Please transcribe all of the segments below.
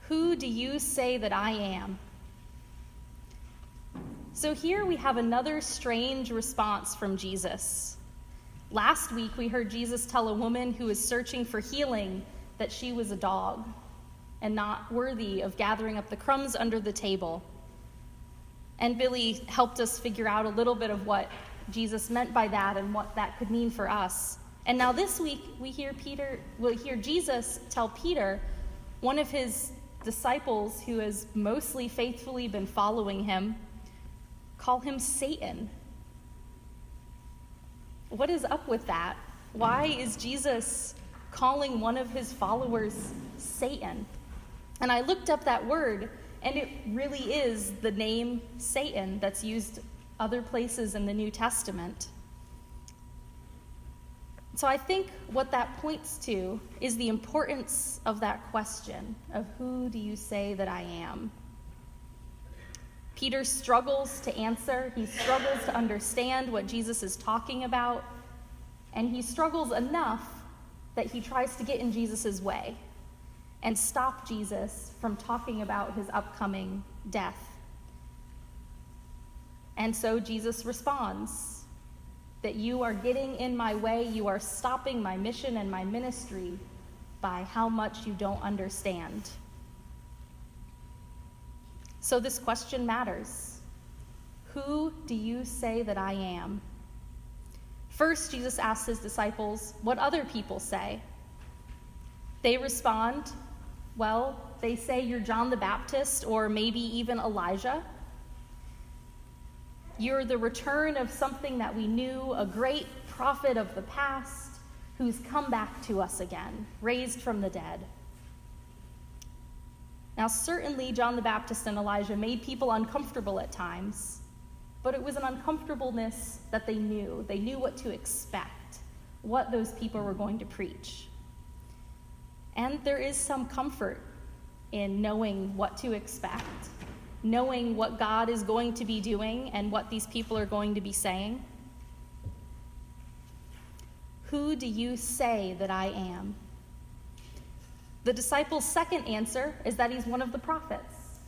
Who do you say that I am? So here we have another strange response from Jesus. Last week we heard Jesus tell a woman who was searching for healing that she was a dog and not worthy of gathering up the crumbs under the table. And Billy helped us figure out a little bit of what Jesus meant by that and what that could mean for us. And now this week we hear Jesus tell Peter, one of his disciples who has mostly faithfully been following him, call him Satan. What is up with that? Why is Jesus calling one of his followers Satan? And I looked up that word, and it really is the name Satan that's used other places in the New Testament. So I think what that points to is the importance of that question of who do you say that I am? Peter struggles to answer. He struggles to understand what Jesus is talking about. And he struggles enough that he tries to get in Jesus' way and stop Jesus from talking about his upcoming death. And so Jesus responds that you are getting in my way, you are stopping my mission and my ministry by how much you don't understand. So this question matters. Who do you say that I am? First, Jesus asks his disciples what other people say. They respond, well, they say you're John the Baptist or maybe even Elijah. You're the return of something that we knew, a great prophet of the past who's come back to us again, raised from the dead. Now, certainly John the Baptist and Elijah made people uncomfortable at times, but it was an uncomfortableness that they knew. They knew what to expect, what those people were going to preach. And there is some comfort in knowing what to expect, knowing what God is going to be doing and what these people are going to be saying. Who do you say that I am? The disciples' second answer is that he's one of the prophets.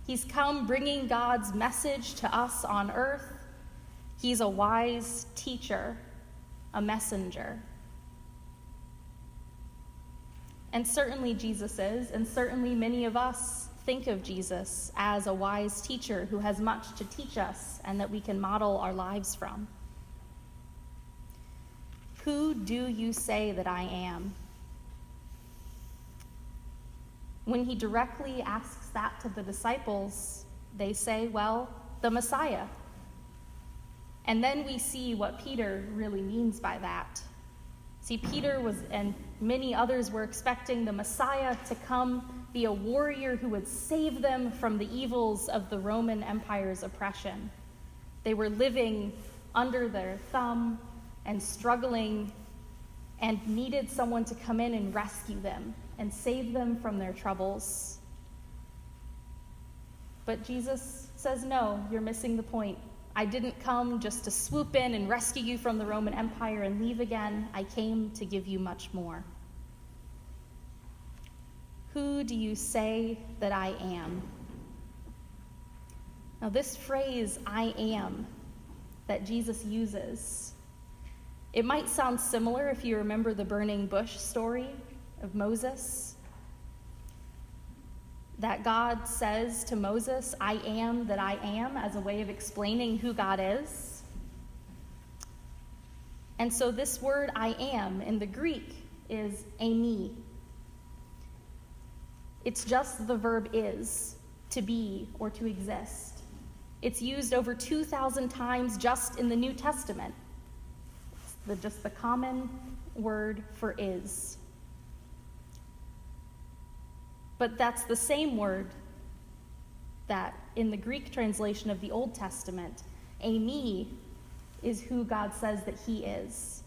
He's come bringing God's message to us on earth. He's a wise teacher, a messenger. And certainly Jesus is, and certainly many of us think of Jesus as a wise teacher who has much to teach us and that we can model our lives from. Who do you say that I am? When he directly asks that to the disciples, they say, well, the Messiah. And then we see what Peter really means by that. See, Peter and many others were expecting the Messiah to come be a warrior who would save them from the evils of the Roman Empire's oppression. They were living under their thumb and struggling and needed someone to come in and rescue them and save them from their troubles. But Jesus says, no, you're missing the point. I didn't come just to swoop in and rescue you from the Roman Empire and leave again. I came to give you much more. Who do you say that I am? Now, this phrase, I am, that Jesus uses, it might sound similar if you remember the burning bush story of Moses. That God says to Moses, I am that I am, as a way of explaining who God is. And so this word I am in the Greek is eimi. It's just the verb is, to be or to exist. It's used over 2,000 times just in the New Testament. It's just the common word for is. But that's the same word that in the Greek translation of the Old Testament, eimi is who God says that he is.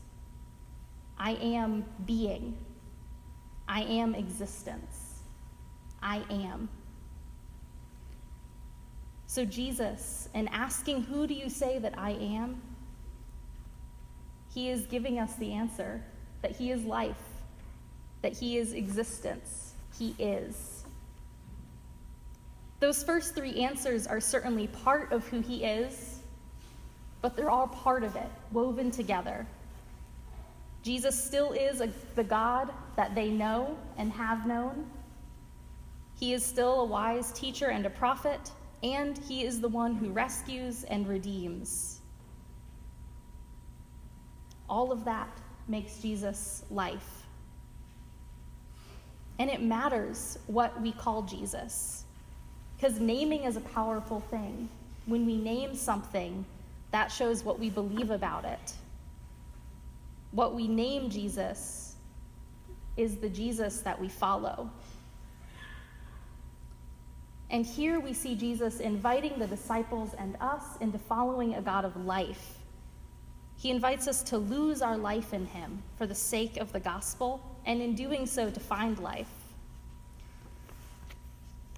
I am being. I am existence. I am. So Jesus, in asking, who do you say that I am? He is giving us the answer that he is life, that he is existence. He is. Those first three answers are certainly part of who he is, but they're all part of it, woven together. Jesus still is the God that they know and have known. He is still a wise teacher and a prophet, and he is the one who rescues and redeems. All of that makes Jesus life. And it matters what we call Jesus, because naming is a powerful thing. When we name something, that shows what we believe about it. What we name Jesus is the Jesus that we follow. And here we see Jesus inviting the disciples and us into following a God of life. He invites us to lose our life in him for the sake of the gospel, and in doing so, to find life.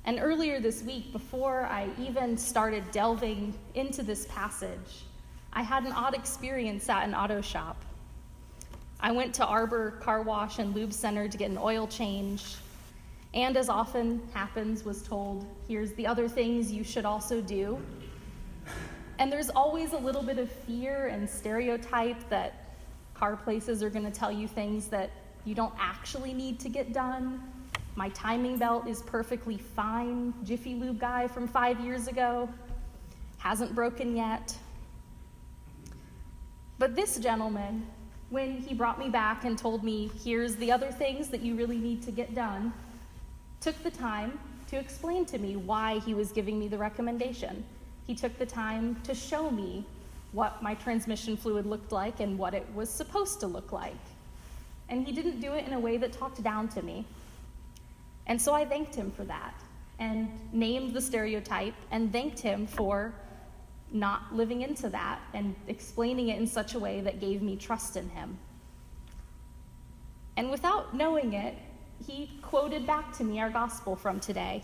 And earlier this week, before I even started delving into this passage, I had an odd experience at an auto shop. I went to Arbor Car Wash and Lube Center to get an oil change, and as often happens, was told, here's the other things you should also do. And there's always a little bit of fear and stereotype that car places are going to tell you things that you don't actually need to get done. My timing belt is perfectly fine. Jiffy Lube guy from 5 years ago hasn't broken yet. But this gentleman, when he brought me back and told me, here's the other things that you really need to get done, took the time to explain to me why he was giving me the recommendation. He took the time to show me what my transmission fluid looked like and what it was supposed to look like. And he didn't do it in a way that talked down to me. And so I thanked him for that and named the stereotype and thanked him for not living into that and explaining it in such a way that gave me trust in him. And without knowing it, he quoted back to me our gospel from today.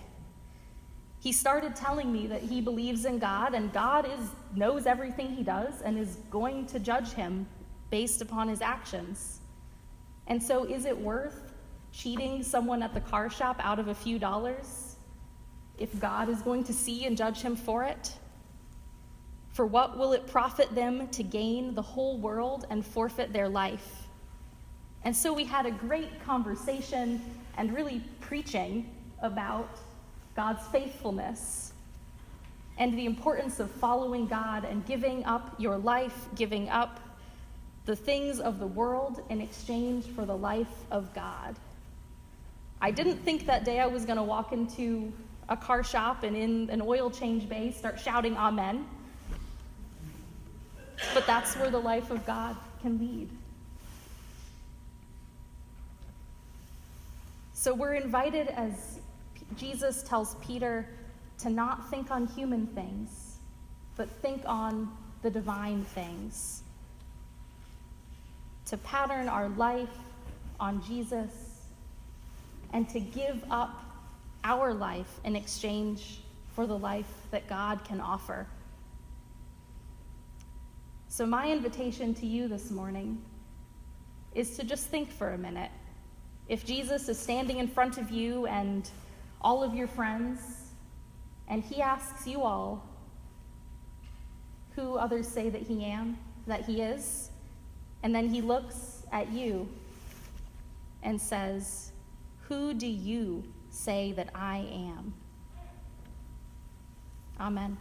He started telling me that he believes in God, and God knows everything he does and is going to judge him based upon his actions. And so is it worth cheating someone at the car shop out of a few dollars if God is going to see and judge him for it? For what will it profit them to gain the whole world and forfeit their life? And so we had a great conversation and really preaching about God's faithfulness and the importance of following God and giving up your life, giving up the things of the world in exchange for the life of God. I didn't think that day I was going to walk into a car shop and in an oil change bay start shouting amen. But that's where the life of God can lead. So we're invited, as Jesus tells Peter, to not think on human things, but think on the divine things. To pattern our life on Jesus and to give up our life in exchange for the life that God can offer. So my invitation to you this morning is to just think for a minute. If Jesus is standing in front of you and all of your friends, and he asks you all who others say that he is, and then he looks at you and says, who do you say that I am? Amen.